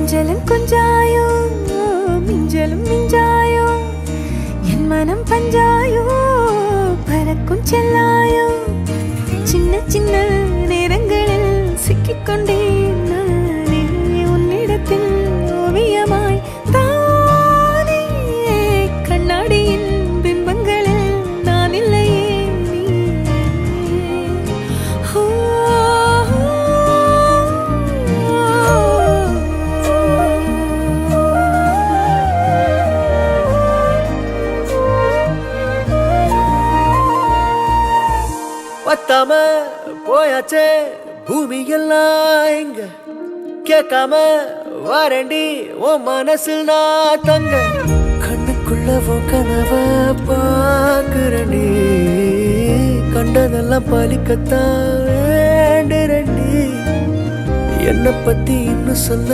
கொஞ்சலும் கொஞ்சாயோ மிஞ்சலும் மிஞ்சாயோ என் மனம் பஞ்சாயோ பறக்கும் செல்லாயோ சின்ன சின்ன நேரங்களில் சிக்கிக்கொண்டேன் நானே உன்னிடத்தில் ஓவியமாய் தானே கண்ணாடியின் பிம்பங்களில் நான் இல்லையே பத்தாம போயாச்சே பூமி எல்லாம் இங்க கேட்காம வாரண்டி உன் மனசில் நான் தங்க கண்ணுக்குள்ள உன் கனவ பாக்குறண்டி கண்டதெல்லாம் பலிக்கத்தான் வேண்டுறண்டி என்னை பத்தி இன்னும் சொல்ல